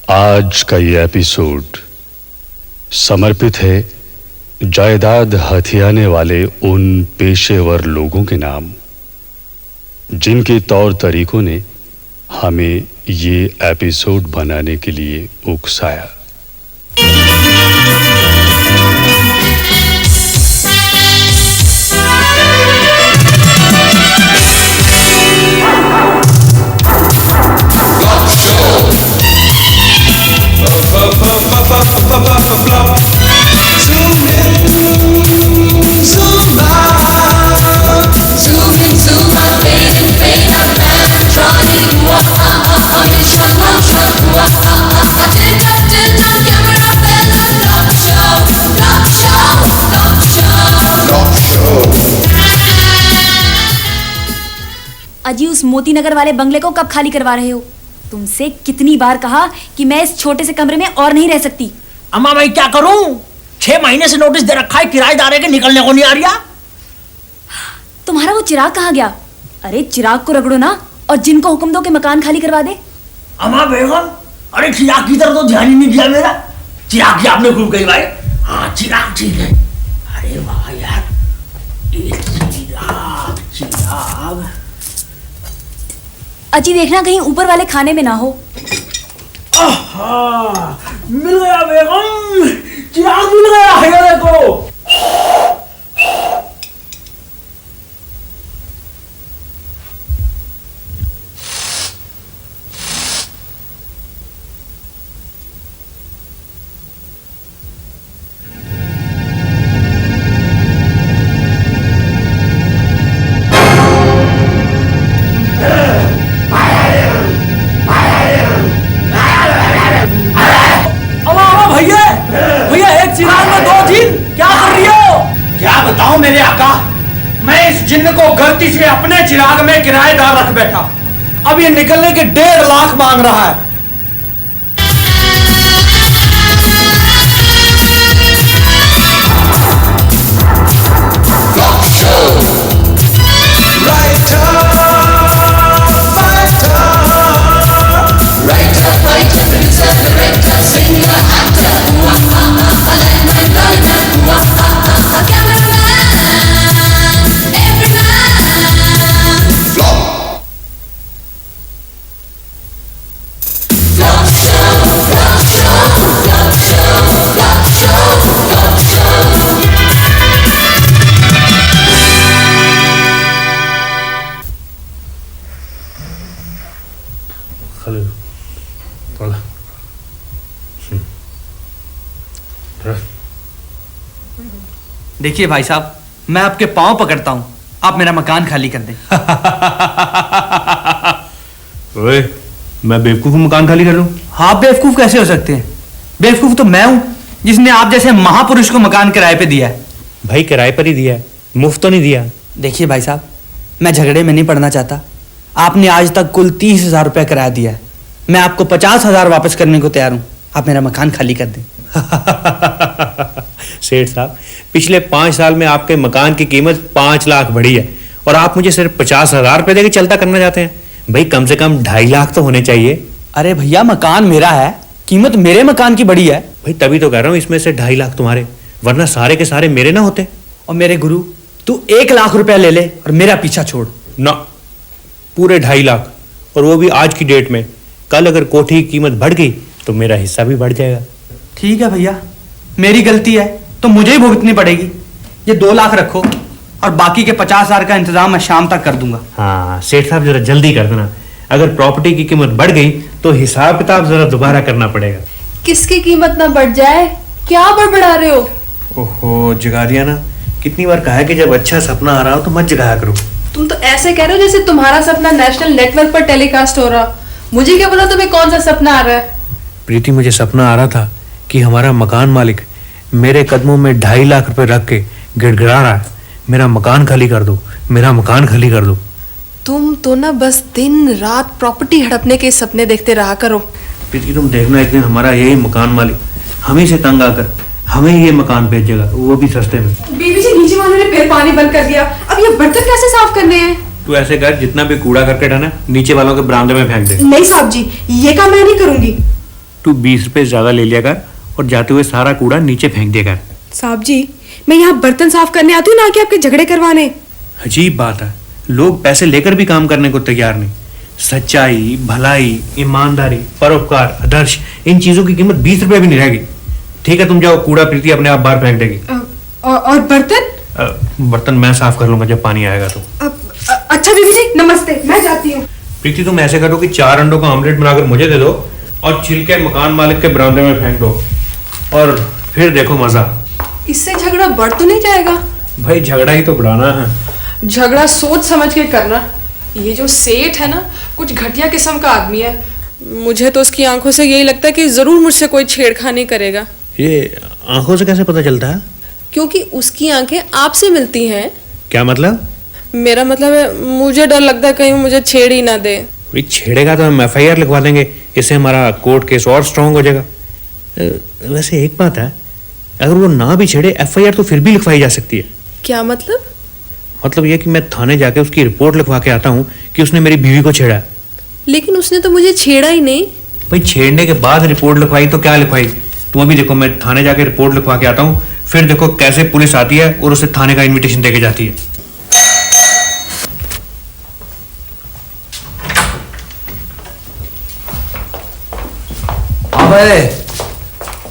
आज का ये एपिसोड समर्पित है जायदाद हथियाने वाले उन पेशेवर लोगों के नाम जिनके तौर तरीकों ने हमें ये एपिसोड बनाने के लिए उकसाया। अजी उस मोती नगर वाले बंगले को कब खाली करवा रहे हो? तुमसे कितनी बार कहा कि मैं इस छोटे से कमरे में और नहीं रह सकती। अम्मा मैं क्या करूं? 6 महीने से नोटिस दे रखा है किराएदार है कि निकलने को नहीं आ रहा। तुम्हारा वो चिराग कहाँ गया? अरे चिराग को रगड़ो ना और जिनको हुक्म दो कि मकान खाली करवा दे। अम्मा बेगम, अरे चिराग की तरफ तो ध्यान ही नहीं दिया मेरा। चिराग की आपने भूल गई भाई। हाँ चिराग ठीक है। अरे वाह यार, चिराग अजी देखना कहीं ऊपर वाले खाने में ना हो। मिल गया बेगम, चिराग मिल गया है देखो। मेरे आका, मैं इस जिन्न को गलती से अपने चिराग में किराएदार रख बैठा। अब ये निकलने के 1.5 लाख मांग रहा है। देखिए भाई साहब, मैं आपके पांव पकड़ता हूं, आप मेरा मकान खाली कर दें। ओए, मैं बेवकूफ मकान खाली कर लूं? हाँ, आप बेवकूफ कैसे हो सकते हैं? बेवकूफ तो मैं हूं जिसने आप जैसे महापुरुष को मकान किराए पे दिया है। भाई किराए पर ही दिया है, मुफ्त तो नहीं दिया। देखिए भाई साहब, मैं झगड़े में नहीं पड़ना चाहता। आपने आज तक कुल 30,000 रुपया किराया दिया है। मैं आपको 50,000 वापस करने को तैयार हूं। आप मेरा मकान खाली कर दें। सेठ साहब, पिछले 5 साल में आपके मकान की कीमत 5 लाख बढ़ी है और आप मुझे सिर्फ 50,000 रुपए देके चलता करना चाहते हैं। भाई कम से कम 2.5 लाख तो होने चाहिए। अरे भैया, मकान मेरा है, कीमत मेरे मकान की बढ़ी है। भाई तभी तो कह रहा हूँ, इसमें से 2.5 लाख तुम्हारे, वरना सारे के सारे मेरे ना होते। और मेरे गुरु, तू 1 लाख रुपया ले ले और मेरा पीछा छोड़ ना। पूरे 2.5 लाख, और वो भी आज की डेट में। कल अगर कोठी की कीमत बढ़ गई तो मेरा हिस्सा भी बढ़ जाएगा। ठीक है भैया, मेरी गलती है तो मुझे ही भुगतनी पड़ेगी। ये 2 लाख रखो और बाकी के 50,000 का इंतजाम मैं शाम तक कर दूंगा। हाँ सेठ साहब, जरा जल्दी कर देना। अगर प्रॉपर्टी की कीमत बढ़ गई तो हिसाब किताब जरा दोबारा करना पड़ेगा। किसकी कीमत ना बढ़ जाए, क्या बड़बड़ा रहे हो? ओहो जगारिया ना, कितनी बार कहा है कि जब अच्छा सपना आ रहा हो तो मत जगाया करो। तुम तो ऐसे कह रहे हो जैसे तुम्हारा सपना नेशनल नेटवर्क पर टेलीकास्ट हो रहा। मुझे क्या पता तुम्हें कौन सा सपना आ रहा है? प्रीति, मुझे सपना आ रहा था कि हमारा मकान मालिक मेरे कदमों में 2.5 लाख रुपए रख के गिड़गिड़ा रहा है, मेरा मकान खाली कर दो, मेरा मकान खाली कर दो। तुम तो ना बस दिन रात प्रॉपर्टी हड़पने के सपने देखते रहा करो। प्रीति, तुम देखना, एक दिन हमारा यही मकान मालिक हमें से तंग आकर हमें ये मकान बेचेगा, वो भी सस्ते में। बीबी जी, नीचे वालों ने फिर पानी बंद कर दिया, अब ये बर्तन कैसे साफ करने हैं? तू ऐसे कर, जितना भी कूड़ा करके डाना नीचे वालों के बरामदे में फेंक दे। नहीं साहब जी, ये काम मैं नहीं करूंगी। तू 20 रुपए ज्यादा ले लिया कर और जाते हुए सारा कूड़ा नीचे फेंक दिया कर। साहब जी, मैं यहाँ बर्तन साफ करने आती हूँ, ना कि आपके झगड़े करवाने। अजीब बात है, लोग पैसे लेकर भी काम करने को तैयार नहीं। सच्चाई, भलाई, ईमानदारी, परोपकार, आदर्श, इन चीजों की कीमत 20 रुपए भी नहीं रहेगी। ठीक है, तुम जाओ, कूड़ा प्रीति अपने आप बाहर फेंक देगी। और बर्तन? बर्तन मैं साफ कर लूंगा जब पानी आएगा तो। अच्छा दीदी जी, नमस्ते, मैं जाती हूँ। प्रीति, तुम ऐसे करो कि 4 अंडों का ऑमलेट बनाकर मुझे दे दो और छिलके मकान मालिक के बरामदे में फेंक दो, और फिर देखो मजा। इससे झगड़ा बढ़ तो नहीं जाएगा? भाई झगड़ा ही तो बढ़ाना है। झगड़ा सोच समझ के करना। ये जो सेठ है ना, कुछ घटिया किस्म का आदमी है। मुझे तो उसकी आंखों से यही लगता है कि जरूर मुझसे कोई छेड़खानी करेगा। ये आंखों से कैसे पता चलता है? क्योंकि उसकी आंखें आपसे मिलती हैं। क्या मतलब? मेरा मतलब है, मुझे डर लगता है कहीं मुझे छेड़ ही ना दे। भाई छेड़ेगा तो हम FIR लिखवा देंगे, इससे हमारा कोर्ट केस और स्ट्रांग हो जाएगा। वैसे एक बात है, अगर वो ना भी छेड़े, FIR तो फिर भी लिखवाई जा सकती है। क्या मतलब? मतलब ये कि मैं थाने जाके उसकी रिपोर्ट लिखवा के आता हूँ कि उसने मेरी बीवी को छेड़ा। लेकिन उसने तो मुझे छेड़ा ही नहीं। भाई छेड़ने के बाद रिपोर्ट लिखवाई तो क्या लिखवाई? तुम अभी देखो, मैं थाने जाके रिपोर्ट लिखवा के आता हूँ, फिर देखो कैसे पुलिस आती है और उसे थाने का इन्विटेशन देके जाती है। अबे,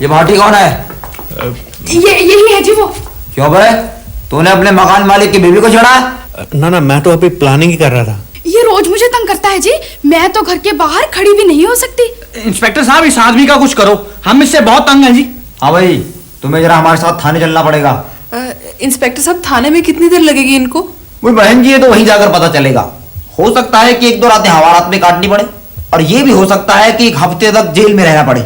ये भाटी कौन है? यही है जी वो। क्यों बे, तूने अपने मकान मालिक की बीवी को छेड़ा? ना, मैं तो अभी प्लानिंग ही कर रहा था। ये रोज मुझे तंग करता है जी, मैं तो घर के बाहर खड़ी भी नहीं हो सकती। इंस्पेक्टर साहब, इस आदमी का कुछ करो, हम इससे बहुत तंग हैं जी। हाँ भाई, तुम्हें जरा हमारे साथ थाने चलना पड़ेगा। इंस्पेक्टर साहब, थाने में कितनी देर लगेगी इनको? वो बहन जी है तो वहीं जाकर पता चलेगा। हो सकता है कि 1-2 रातें हवालात में काटनी पड़े, और ये भी हो सकता है कि 1 हफ्ते तक जेल में रहना पड़े।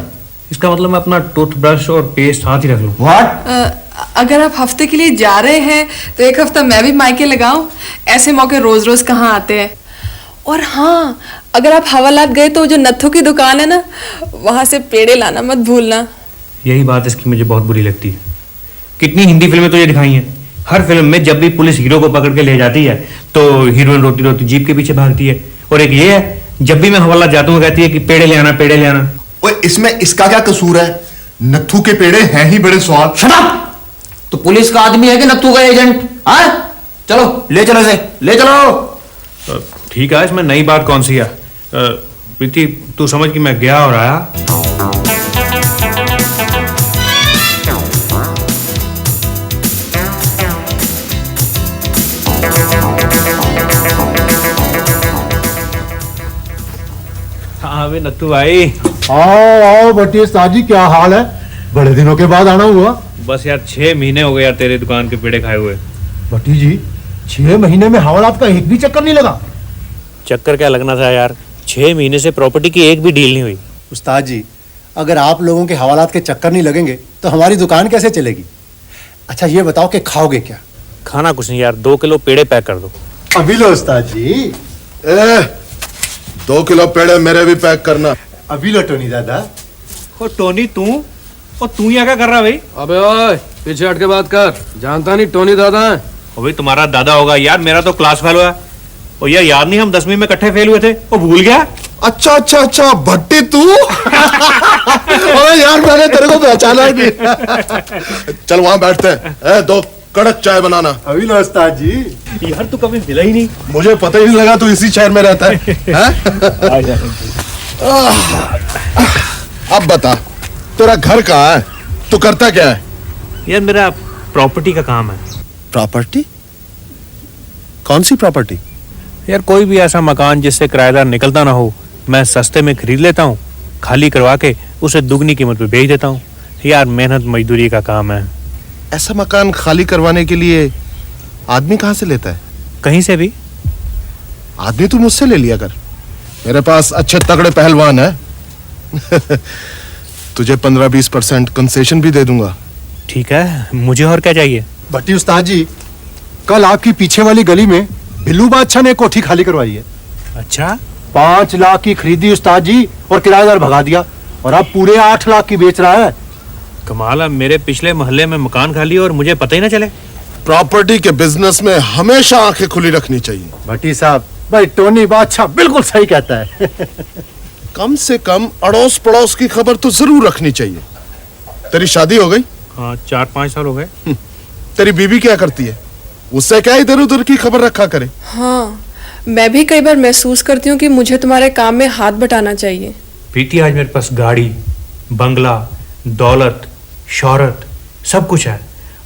इसका मतलब मैं अपना टूथब्रश और पेस्ट साथ ही रख लूं। व्हाट? अगर आप हफ्ते के लिए जा रहे हैं तो 1 हफ्ता मैं भी मायके लगाऊं। ऐसे मौके रोज रोज कहाँ आते हैं। और हाँ, अगर आप हवालात गए तो जो नत्थू की दुकान है ना, वहां से पेड़े लाना मत भूलना। यही बात इसकी मुझे बहुत बुरी लगती है। कितनी हिंदी फिल्में तो ये दिखाई हैं, हर फिल्म में जब भी पुलिस हीरो को पकड़ के ले जाती है तो हीरोइन रोती रोती जीप के पीछे भागती है। और एक ये है, जब भी मैं हवाला जाता हूँ कहती है कि पेड़े ले आना, पेड़े ले आना। ओए, इसमें इसका क्या कसूर है? नत्थू के पेड़े हैं ही बड़े स्वाद। Shut up! तो पुलिस का आदमी है कि नत्थू का एजेंट? हाँ, चलो ले चलो इसे, ले चलो। ठीक है, इसमें नई बात कौन सी है? प्रीति, तू समझ कि मैं गया और आया। हाँ वे नत्थू भाई। आओ भट्टी उस्ताद जी, क्या हाल है? बड़े दिनों के बाद आना हुआ। बस यार 6 महीने हो गए यार तेरे दुकान के पेड़े खाए हुए। भट्टी जी, 6 महीने में हवालात का एक भी चक्कर नहीं लगा? चक्कर क्या लगना था यार, 6 महीने से प्रॉपर्टी की एक भी डील नहीं हुई। उस्ताद जी, अगर आप लोगों के हवालात के चक्कर नहीं लगेंगे तो हमारी दुकान कैसे चलेगी? अच्छा ये बताओ कि खाओगे क्या? खाना कुछ नहीं यार, 2 किलो पेड़े पैक कर दो। अभी लो उस्ताद जी। 2 किलो पेड़े मेरे भी पैक करना। अभी लो टोनी दादा। ओ टोनी, तू यहाँ क्या कर रहा भाई? अबे ओए, पीछे हट के बात कर, जानता नहीं टोनी दादा है। भाई तुम्हारा दादा होगा यार, मेरा तो क्लास फेल हुआ। और यार याद नहीं, हम 10वीं में इकट्ठे फेल हुए थे, वो भूल गया? अच्छा अच्छा अच्छा, भट्टी तू? अबे यार, मैंने तेरे को पहचाना ही नहीं। चल वहां बैठते हैं, 2 कड़क चाय बनाना। अभी लो उस्ताद जी। यार तू कभी मिला ही नहीं। मुझे पता ही नहीं लगा तू इसी शहर में रहता है। अब बता, तेरा घर कहाँ है? तू करता क्या है? यार मेरा प्रॉपर्टी का काम है। प्रॉपर्टी? कौन सी प्रॉपर्टी? यार कोई भी ऐसा मकान जिससे किराएदार निकलता ना हो, मैं सस्ते में खरीद लेता हूँ, खाली करवा के उसे दुगनी कीमत पे बेच देता हूँ। यार मेहनत मजदूरी का काम है। ऐसा मकान खाली करवाने के लिए आदमी कहाँ से लेता है? कहीं से भी। आदमी तू मुझसे ले लिया कर, मेरे पास अच्छे तगड़े पहलवान है। तुझे 15-20% कंसेशन भी दे दूंगा। ठीक है, मुझे और क्या चाहिए? भट्टी उस्ताद जी, कल आपकी पीछे वाली गली में बिल्लू बादशाह ने कोठी खाली करवाई है। अच्छा? 5 लाख की खरीदी उस्ताद जी, और किराएदार भगा दिया, और अब पूरे 8 लाख की बेच रहा है। कमाल है, मेरे पिछले मोहल्ले में मकान खाली और मुझे पता ही ना चले। प्रॉपर्टी के बिजनेस में हमेशा आंखें खुली रखनी चाहिए। भट्टी साहब, भाई टोनी बादशाह बिल्कुल सही कहता है। कम से कम अड़ोस पड़ोस की खबर तो जरूर रखनी चाहिए। तेरी शादी हो गई? हाँ, 4-5 साल हो गए। तेरी बीवी क्या करती है? उससे क्या इधर उधर की खबर रखा करे? हाँ, मैं भी कई बार महसूस करती हूँ कि मुझे तुम्हारे काम में हाथ बटाना चाहिए। प्रीति, आज मेरे पास गाड़ी, बंगला, दौलत, शोहरत सब कुछ है।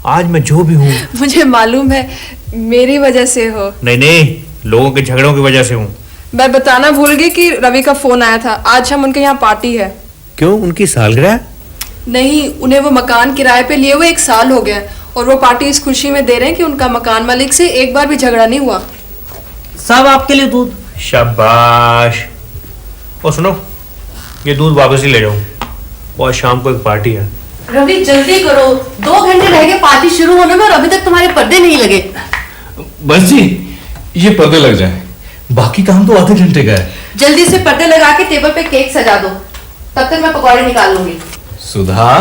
आज मैं जो भी हूँ। मुझे मालूम है, मेरी वजह से हो। नहीं, लोगों के झगड़ों की वजह से हूँ। मैं बताना भूल गई कि रवि का फोन आया था। आज हम उनके यहाँ पार्टी है। क्यों, उनकी सालगिरह? नहीं, उन्हें वो मकान किराए पे लिए हुए 1 साल हो गया और वो पार्टी इस खुशी में दे रहे हैं कि उनका मकान मालिक से एक बार भी झगड़ा नहीं हुआ। सब आपके लिए दूध। शाबाश। और सुनो, ये दूध वापस ही ले जाओ और शाम को एक पार्टी है। रवि जल्दी करो, 2 घंटे रह गए पार्टी शुरू होने में और अभी तक तुम्हारे पर्दे नहीं लगे। बस जी, ये पर्दे लग जाएं, बाकी काम तो आधे घंटे का है। जल्दी से पर्दे लगा के टेबल पे केक सजा दो, तब तक मैं पकौड़े निकाल लूंगी। सुधा,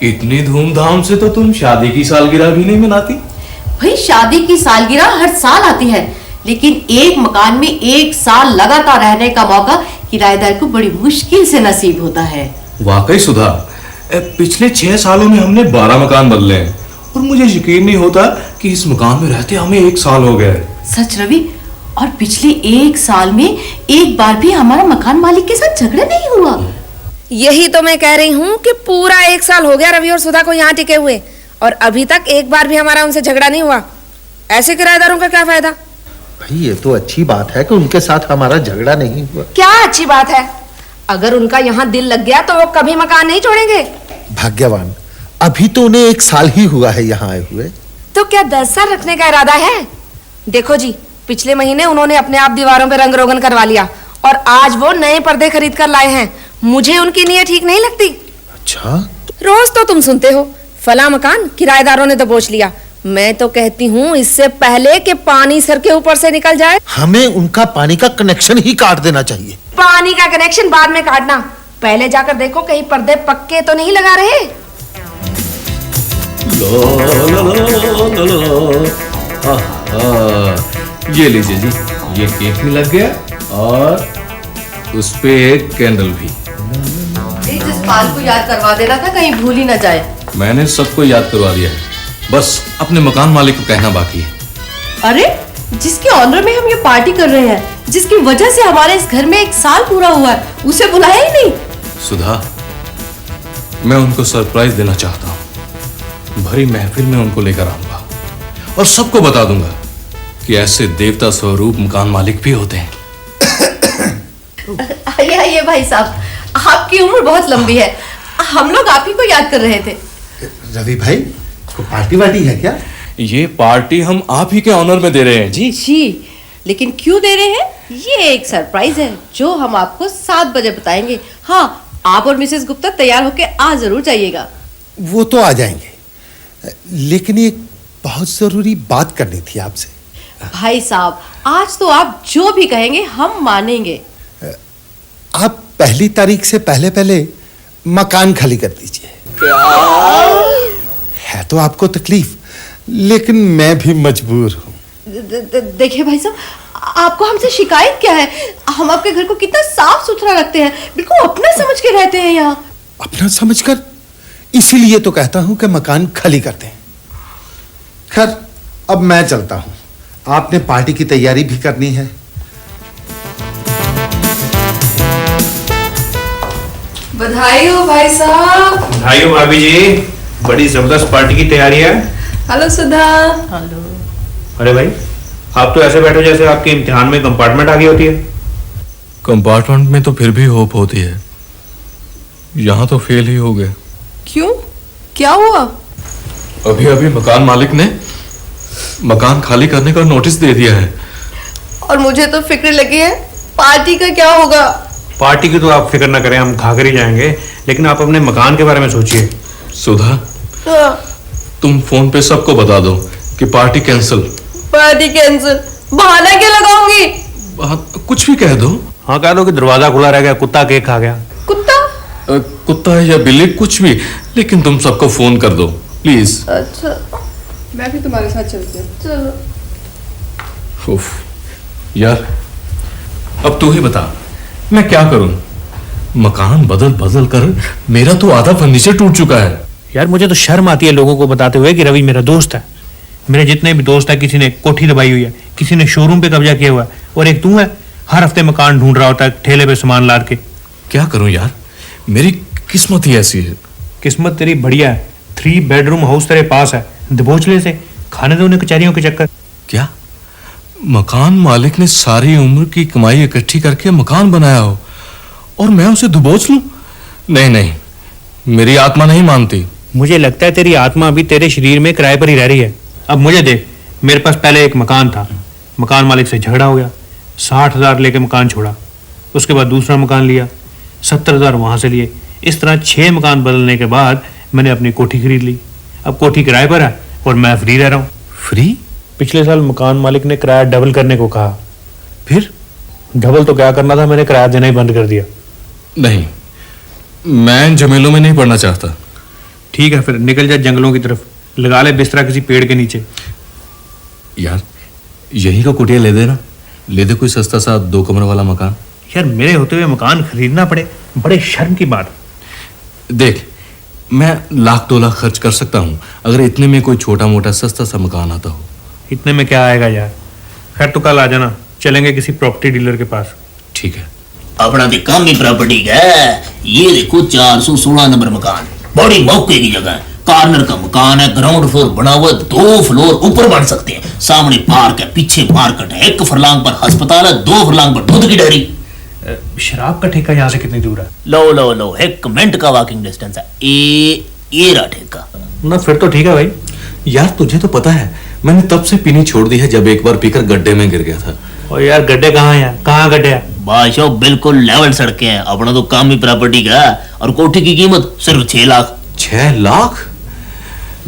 इतनी धूमधाम से तो तुम शादी की सालगिरह भी नहीं मनाती। भाई, शादी की सालगिरह हर साल आती है, लेकिन एक मकान में 1 साल लगातार रहने का मौका किराएदार को बड़ी मुश्किल से नसीब होता है। वाकई सुधा, पिछले 6 सालों में हमने 12 मकान बदले हैं और मुझे यकीन नहीं होता कि इस मकान में रहते हमें 1 साल हो गया है। सच रवि, और पिछले 1 साल में एक बार भी हमारा मकान मालिक के साथ झगड़ा नहीं हुआ। यही तो मैं कह रही हूँ कि पूरा 1 साल हो गया रवि और सुधा को यहाँ टिके हुए और अभी तक एक बार भी हमारा उनसे झगड़ा नहीं हुआ। ऐसे किराएदारों का क्या फायदा? भाई, ये तो अच्छी बात है कि उनके साथ हमारा झगड़ा नहीं हुआ। क्या अच्छी बात है? अगर उनका यहाँ दिल लग गया तो वो कभी मकान नहीं छोड़ेंगे। भाग्यवान, अभी तो उन्हें 1 साल ही हुआ है यहाँ आए हुए। तो क्या 10 साल रखने का इरादा है? देखो जी, पिछले महीने उन्होंने अपने आप दीवारों पे रंग रोगन करवा लिया और आज वो नए पर्दे खरीद कर लाए हैं। मुझे उनकी नीयत ठीक नहीं लगती। अच्छा? रोज तो तुम सुनते हो फला मकान किराएदारों ने दबोच लिया। मैं तो कहती हूँ इससे पहले कि पानी सर के ऊपर से निकल जाए, हमें उनका पानी का कनेक्शन ही काट देना चाहिए। पानी का कनेक्शन बाद में काटना, पहले जाकर देखो कहीं पर्दे पक्के तो नहीं लगा रहे। ये लीजिए जी, ये केक भी लग गया और उस पे एक कैंडल भी। जसपाल को याद करवा देना था, कहीं भूल ही ना जाए। मैंने सबको याद करवा दिया है, बस अपने मकान मालिक को कहना बाकी है। अरे, जिसके ऑनर में हम ये पार्टी कर रहे हैं, जिसकी वजह से हमारे इस घर में 1 साल पूरा हुआ है, उसे बुलाया ही नहीं। सुधा, मैं उनको सरप्राइज देना चाहता हूँ। भरी महफिल में उनको लेकर आऊंगा और सबको बता दूंगा कि ऐसे देवता स्वरूप मकान मालिक भी होते हैं। आइए भाई साहब, आपकी उम्र बहुत लंबी है, हम लोग आप ही को याद कर रहे थे। रवि भाई, को पार्टी वार्टी है क्या? ये पार्टी हम आप ही के ऑनर में दे रहे हैं जी। जी, लेकिन क्यों दे रहे हैं? ये एक सरप्राइज है जो हम आपको 7 बजे बताएंगे। हाँ, आप और मिसेस गुप्ता तैयार होके आ जरूर जाइएगा। वो तो आ जाएंगे, लेकिन एक बहुत जरूरी बात करनी थी आपसे। भाई साहब, आज तो आप जो भी कहेंगे हम मानेंगे। आप 1 तारीख से पहले पहले मकान खाली कर दीजिए। है तो आपको तकलीफ, लेकिन मैं भी मजबूर हूँ। देखिए भाई साहब, आपको हमसे शिकायत क्या है? हम आपके घर को कितना साफ सुथरा रखते हैं, बिल्कुल अपना समझ के रहते हैं यहाँ। अपना समझकर? इसीलिए तो कहता हूँ कि मकान खाली कर दें। खैर, अब मैं चलता हूँ, आपने पार्टी की तैयारी भी करनी है। बधाई हो भाई साहब। बधाई हो भाभी जी, बड़ी जबरदस्त पार्टी की तैयारी है। हेलो सुधा। हेलो। अरे भाई, आप तो ऐसे बैठो जैसे आपके इम्तिहान में कंपार्टमेंट आ गई होती है। कंपार्टमेंट में तो फिर भी होप होती है, यहाँ तो फेल ही हो गए। क्यों, क्या हुआ? अभी अभी मकान मालिक ने मकान खाली करने का नोटिस दे दिया है। और मुझे तो फिक्र लगी है, पार्टी का क्या होगा? पार्टी की तो आप फिक्र ना करें, हम खाकर ही जाएंगे, लेकिन आप अपने मकान के बारे में सोचिए। सुधा, हाँ। तुम फोन पे सबको बता दो कि पार्टी कैंसिल। Party cancel? बहाना क्या लगाऊंगी? कुछ भी कह दो। हाँ, कह दो कि दरवाजा खुला रह गया, कुत्ता केक खा गया। कुत्ता? कुत्ता या बिल्ली, कुछ भी, लेकिन तुम सबको फोन कर दो प्लीज। अच्छा, मैं भी तुम्हारे साथ चलती हूँ। चलो। उफ, यार, अब तू ही बता मैं क्या करूं? मकान बदल बदल कर मेरा तो आधा फर्नीचर टूट चुका है। यार मुझे तो शर्म आती है लोगों को बताते हुए कि रवि मेरा दोस्त है। मेरे जितने भी दोस्त है, किसी ने कोठी दबाई हुई है, किसी ने शोरूम पे कब्जा किया हुआ है, और एक तू है हर हफ्ते मकान ढूंढ रहा होता है ठेले पे सामान लाद के। क्या करूं यार, मेरी किस्मत ही ऐसी है। किस्मत तेरी बढ़िया है, 3 बेडरूम हाउस तेरे पास है, दबोचले से खाने दो उन्हें कचहरियों के चक्कर। क्या मकान मालिक ने सारी उम्र की कमाई इकट्ठी करके मकान बनाया हो और मैं उसे दबोच लूं? नहीं नहीं, मेरी आत्मा नहीं मानती। मुझे लगता है तेरी आत्मा अभी तेरे शरीर में किराए पर ही रह रही है। अब मुझे देख, मेरे पास पहले एक मकान था, मकान मालिक से झगड़ा हो गया, 60,000 लेके मकान छोड़ा। उसके बाद दूसरा मकान लिया, 70,000 वहां से लिए। इस तरह 6 मकान बदलने के बाद मैंने अपनी कोठी खरीद ली। अब कोठी किराए पर है और मैं फ्री रह रहा हूँ। फ्री? पिछले साल मकान मालिक ने किराया डबल करने को कहा। फिर डबल तो क्या करना था, मैंने किराया देना ही बंद कर दिया। नहीं, मैं इन झमेलों में नहीं पड़ना चाहता। ठीक है, फिर निकल जा जंगलों की तरफ, लगा ले बिस्तरा किसी पेड़ के नीचे। यार यही का कुटिया ले देना, ले दे कोई सस्ता सा 2 कमरे वाला मकान। यार मेरे होते हुए मकान खरीदना पड़े, बड़े शर्म की बात। देख, मैं 1,00,000-2 लाख खर्च कर सकता हूँ अगर इतने में कोई छोटा मोटा सस्ता सा मकान आता हो। इतने में क्या आएगा यार? खैर तो कल आ जाना, चलेंगे किसी प्रॉपर्टी डीलर के पास। ठीक है। अपना तो काम ही प्रॉपर्टी का है। ये देखो 416 नंबर मकान, बड़ी मौके की जगह है, कॉर्नर का मकान है, ग्राउंड फ्लोर बना हुआ, 2 फ्लोर ऊपर बन सकते हैं, सामने पार्क है, पीछे मार्केट है, 1 फरलांग पर अस्पताल है, 2 फरलांग पर दूध की डेयरी। शराब का ठेका यहाँ से कितनी दूर है? लो लो लो, 1 मिनट का वॉकिंग डिस्टेंस है। ये रहा ठेका ना। फिर तो ठीक है भाई। यार तुझे तो पता है मैंने तब से पीनी छोड़ दी है जब एक बार पीकर गड्ढे में गिर गया था। और यार गड्ढे कहाँ हैं? कहाँ गड्ढे हैं? बादशाह बिल्कुल लेवल सड़कें हैं। अपना तो काम ही प्रॉपर्टी का है और कोठी की कीमत सिर्फ 6 लाख। 6 लाख?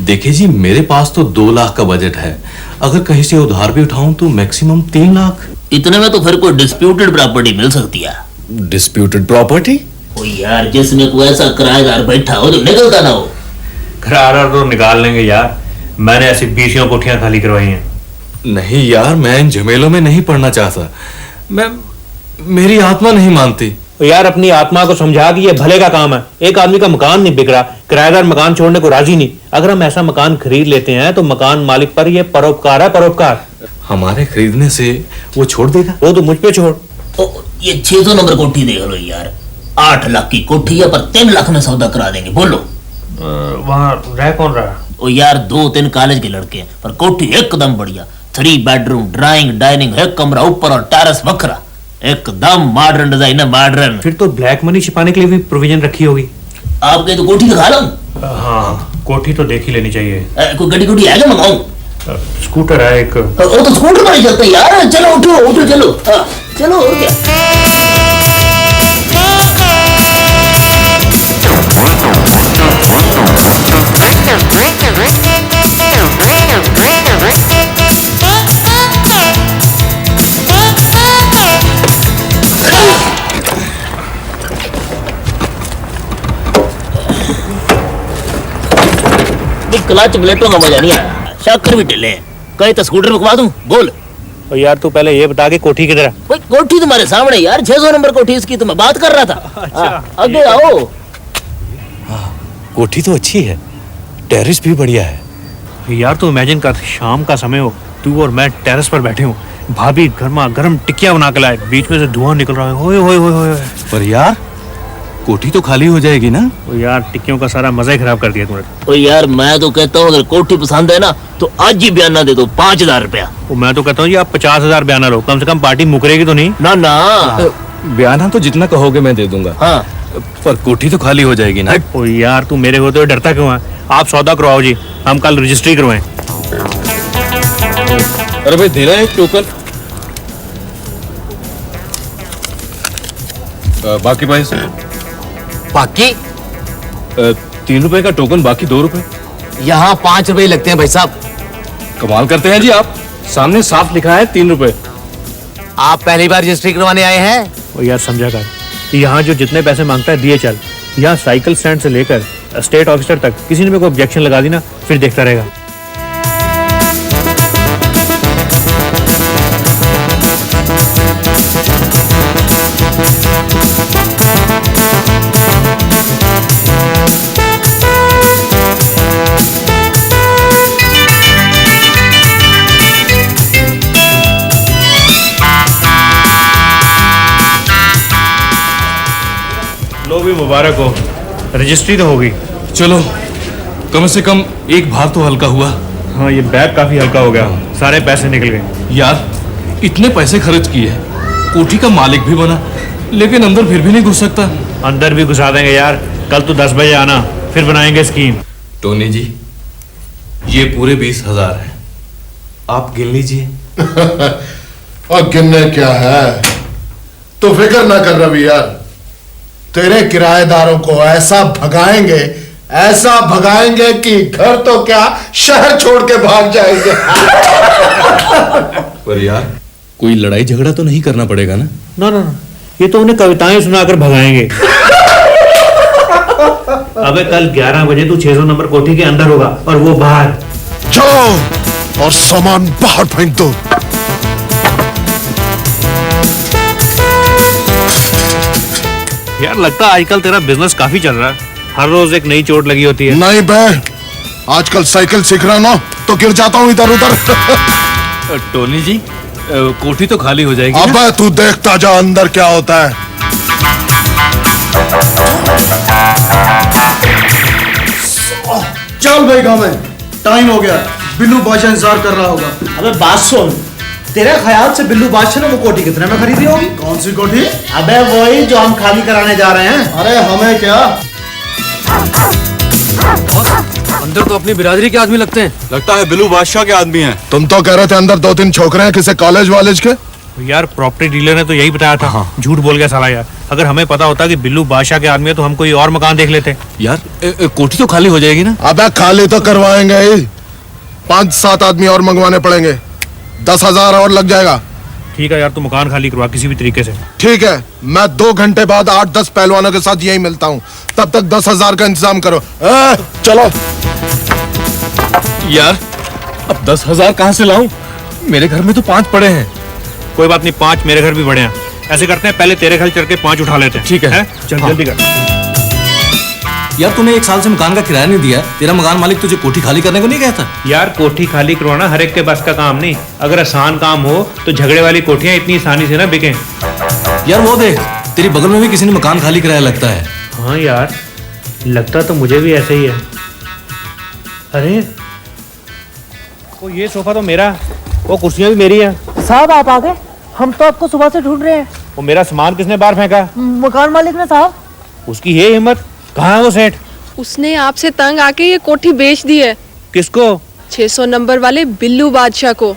देखिए जी, मेरे पास तो 2 लाख का बजट है, अगर कहीं से उधार भी उठाऊं तो मैक्सिमम 3 लाख। इतने में तो फिर कोई डिस्प्यूटेड प्रॉपर्टी मिल सकती है। Disputed property? ओ यार, जिसमें कोई ऐसा किराएदार बैठा हो जो निकलता ना हो। किराएदार तो निकाल लेंगे यार, मैंने ऐसी 20 कोठियां खाली करवाई हैं। नहीं यार, मैं इन झमेलों में नहीं पड़ना चाहता। मेरी आत्मा नहीं मानती। तो यार अपनी आत्मा को समझा कि ये भले का काम है। एक आदमी का मकान नहीं बिक रहा, किराएदार मकान छोड़ने को राजी नहीं। अगर हम ऐसा मकान खरीद लेते हैं तो मकान मालिक पर ये परोपकार है, परोपकार। हमारे खरीदने से वो छोड़ देगा? वो तो मुझ पे छोड़। ये 600 नंबर कोठी देख लो यार, 8 लाख की कोठी है, पर 3 लाख में सौदा करा देंगे। बोलो वहां रह कौन रहा? ओ यार 2-3 कॉलेज के लड़के हैं, पर कोठी एकदम बढ़िया, 3 बेडरूम, ड्राइंग, डाइनिंग, 1 कमरा ऊपर और टेरेस वखरा, एकदम मॉडर्न डिजाइन है, मॉडर्न। फिर तो ब्लैक मनी छिपाने के लिए भी प्रोविजन रखी होगी। आपके तो कोठी दिखा लो। हाँ, कोठी तो देख ही लेनी चाहिए। कोई गड्डी गुड्डी है क्या मंगाऊं? स्कूटर है एक। वो तो स्कूटर पर ही चलता है यार। चलो उठो उठो, चलो चलो, और क्या। क्लच प्लेटों का मजा नहीं आया, शक्कर भी ढिले। कहीं तो स्कूटर रुकवा दूं? बोल। और यार तू पहले ये बता के कोठी किधर है? भाई कोठी तुम्हारे सामने यार, 600 नंबर कोठी इसकी, तो मैं बात कर रहा था। अच्छा, आगे आओ। कोठी तो अच्छी है, टेरेस भी बढ़िया है। यार तू इमेजिन कर, शाम का समय हो, तू और मैं टेरेस पर बैठे हो, भाभी गर्मा गर्म टिक्कियां बना के लाए, बीच में से धुआं निकल रहा है। होए होए होए होए। पर यार कोठी तो खाली हो जाएगी ना? ओ यार टिक्कियों का सारा मजा ही खराब कर दिया तूने। ओ यार मैं तो कहता हूँ अगर कोठी पसंद है ना तो आज ही बयाना दे दो, 5,000 रुपया। मैं तो कहता हूँ आप 50,000 बयाना लो, कम से कम पार्टी मुकरेगी तो नहीं। ना ना, बयाना तो जितना कहोगे मैं दे दूंगा। हाँ, पर कोठी तो खाली हो जाएगी ना। ओ यार तू मेरे होते हुए डरता क्यों है? आप सौदा करवाओ जी, हम कल रजिस्ट्री करवाएं। अरे भाई दे रहे हैं एक टोकन। बाकी पैसे? बाकी 3 रुपए का टोकन, बाकी 2 रुपए। यहाँ 5 रुपए लगते हैं भाई साहब। कमाल करते हैं जी आप, सामने साफ लिखा है 3 रुपए। आप पहली बार रजिस्ट्री करवाने आए हैं? ओ यार समझा कर, यहाँ जो जितने पैसे मांगता है दिए चल। यहाँ साइकिल स्टैंड से लेकर स्टेट ऑफिसर तक किसी ने कोई ऑब्जेक्शन लगा दी ना, फिर देखता रहेगा। लो भी मुबारक हो, रजिस्ट्री तो होगी। चलो, कम से कम एक भार तो हल्का हुआ। हाँ, ये बैग काफी हल्का हो गया, सारे पैसे निकल गए। यार, इतने पैसे खर्च किए, कोठी का मालिक भी बना, लेकिन अंदर फिर भी नहीं घुस सकता। अंदर भी घुसा देंगे यार, कल तो 10 बजे आना, फिर बनाएंगे स्कीम। टोनी जी, ये पूरे 20,000 है, आप गिन लीजिए। और गिनने क्या है, तो फिक्र ना कर रवि यार, तेरे किराएदारों को ऐसा भगाएंगे कि घर तो क्या शहर छोड़ के भाग जाएंगे। पर यार, कोई लड़ाई झगड़ा तो नहीं करना पड़ेगा ना? ना ना ना, ये तो उन्हें कविताएं सुनाकर भगाएंगे। अबे कल 11 बजे तू 600 नंबर कोठी के अंदर होगा और वो बाहर। चलो और सामान बाहर फेंक दो। यार लगता है आजकल तेरा बिजनेस काफी चल रहा है, हर रोज एक नई चोट लगी होती है। नहीं बे, आजकल साइकिल सीख रहा ना तो गिर जाता हूँ इधर उधर। टोनी जी, कोठी तो खाली हो जाएगी। अबे तू देखता जा अंदर क्या होता है। चल भाई गाँव में, टाइम हो गया, बिल्लू बादशाह इंतजार कर रहा होगा। अबे बात सुन, तेरे ख्याल से बिल्लू बादशाह ने वो कोठी कितने में खरीदी होगी? कौन सी कोठी? अबे वही जो हम खाली कराने जा रहे हैं। अरे हमें क्या, अंदर तो अपनी बिरादरी के आदमी लगते हैं। लगता है बिल्लू बादशाह के आदमी हैं। तुम तो कह रहे थे अंदर 2-3 छोकरे हैं, किसी कॉलेज वालेज के। यार प्रॉपर्टी डीलर ने तो यही बताया था। हाँ। झूठ बोल गया साला यार, अगर हमें पता होता कि बिल्लू बादशाह के आदमी है तो हम कोई और मकान देख लेते। यार कोठी तो खाली हो जाएगी ना? अबे खाली तो करवाएंगे ही, 5-7 आदमी और मंगवाने पड़ेंगे, 10,000 और लग जाएगा। ठीक है यार, तू मकान खाली करवा किसी भी तरीके से। ठीक है, मैं 2 घंटे बाद 8-10 पहलवानों के साथ यही मिलता हूँ, तब तक 10,000 का इंतजाम करो। चलो। यार अब 10,000 कहाँ से लाऊं? मेरे घर में तो 5 पड़े हैं। कोई बात नहीं, 5 मेरे घर भी बड़े हैं। ऐसे करते हैं, पहले तेरे घर चल के 5 उठा लेते हैं। ठीक है? चल हाँ। जल्दी कर। यार तूने 1 साल से मकान का किराया नहीं दिया, तेरा मकान मालिक तुझे कोठी खाली करने को नहीं कहता? यार कोठी खाली करवाना हर एक के बस का काम नहीं, अगर आसान काम हो तो झगड़े वाली कोठियां इतनी आसानी से ना बिकें। यार वो देख, तेरी बगल में भी किसी ने मकान खाली कराया लगता है। हाँ यार, लगता तो मुझे भी ऐसे ही है। अरे वो ये सोफा तो मेरा, वो कुर्सियां भी मेरी हैं। साहब आप आ गए, हम तो आपको सुबह से ढूंढ रहे हैं। वो मेरा सामान किसने बाहर फेंका? मकान मालिक ने साहब। उसकी ये हिम्मत, कहाँ है वो सेठ? उसने आपसे तंग आके ये कोठी बेच दी है। किसको? 600 नंबर वाले बिल्लू बादशाह को।